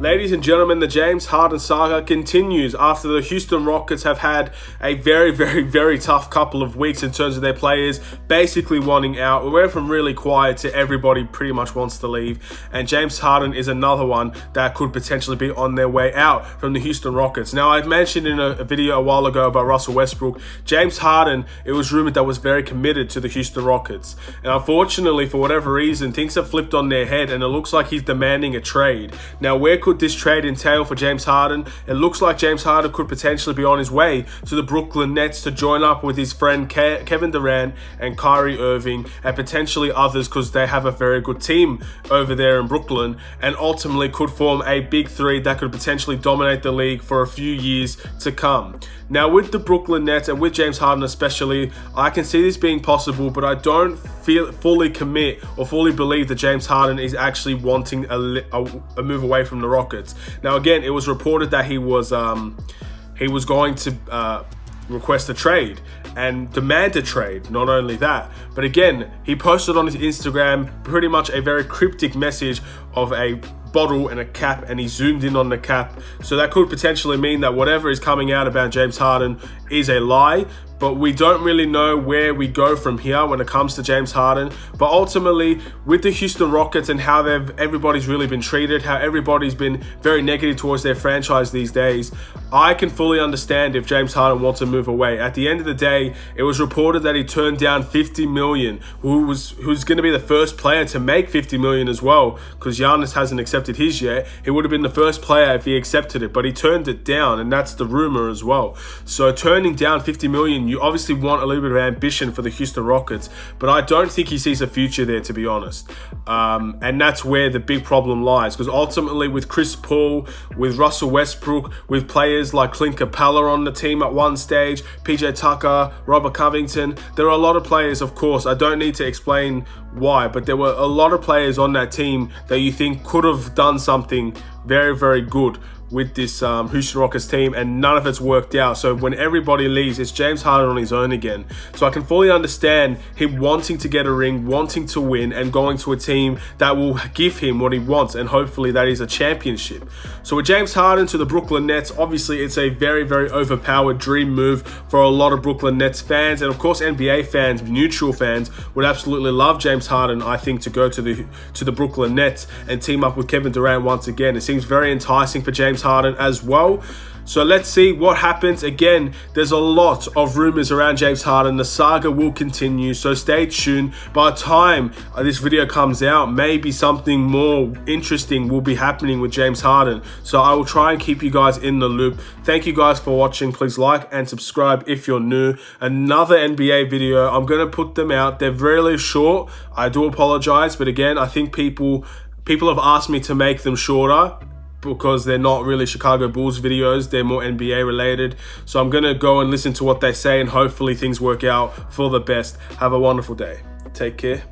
Ladies and gentlemen, the James Harden saga continues after the Houston Rockets have had a very tough couple of weeks in terms of their players basically wanting out. We went from really quiet to everybody pretty much wants to leave, and James Harden is another one that could potentially be on their way out from the Houston Rockets. Now, I mentioned in a video a while ago about Russell Westbrook. James Harden, it was rumored that was very committed to the Houston Rockets, and unfortunately, for whatever reason, things have flipped on their head, and it looks like he's demanding a trade. Now, where could this trade entail for James Harden? It looks like James Harden could potentially be on his way to the Brooklyn Nets to join up with his friend Kevin Durant and Kyrie Irving and potentially others, because they have a very good team over there in Brooklyn, and ultimately could form a big three that could potentially dominate the league for a few years to come. Now, with the Brooklyn Nets and with James Harden especially, I can see this being possible, but I don't fully commit or fully believe that James Harden is actually wanting a move away from the Rockets. Now, again, it was reported that he was going to request a trade and demand a trade. Not only that, but again, he posted on his Instagram pretty much a very cryptic message of a bottle and a cap, and he zoomed in on the cap. So that could potentially mean that whatever is coming out about James Harden is a lie, but we don't really know where we go from here when it comes to James Harden. But ultimately, with the Houston Rockets and how everybody's really been treated, how everybody's been very negative towards their franchise these days, I can fully understand if James Harden wants to move away. At the end of the day, it was reported that he turned down $50 million, who's going to be the first player to make $50 million as well, because Giannis hasn't accepted his yet. He would have been the first player if he accepted it, but he turned it down, and that's the rumor as well. So turning down $50 million, you obviously want a little bit of ambition for the Houston Rockets, but I don't think he sees a future there, to be honest. And that's where the big problem lies, because ultimately with Chris Paul, with Russell Westbrook, with players like Clint Capella on the team at one stage, PJ Tucker, Robert Covington, there are a lot of players, of course, I don't need to explain why, but there were a lot of players on that team that you think could have done something very good with this Houston Rockets team, and none of it's worked out. So when everybody leaves, it's James Harden on his own again. So I can fully understand him wanting to get a ring, wanting to win, and going to a team that will give him what he wants, and hopefully that is a championship. So with James Harden to the Brooklyn Nets, obviously it's a very overpowered dream move for a lot of Brooklyn Nets fans, and of course NBA fans, neutral fans, would absolutely love James Harden, I think, to go to the Brooklyn Nets and team up with Kevin Durant once again. It seems very enticing for James Harden as well. So let's see what happens. Again, there's a lot of rumors around James Harden. The saga will continue, so stay tuned. By the time this video comes out, maybe something more interesting will be happening with James Harden. So I will try and keep you guys in the loop. Thank you guys for watching. Please like and subscribe if you're new. Another NBA video, I'm going to put them out. They're really short. I do apologize, but again, I think people have asked me to make them shorter, because they're not really Chicago Bulls videos, they're more NBA related. So I'm gonna go and listen to what they say, and hopefully things work out for the best. Have a wonderful day. Take care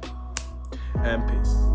and peace.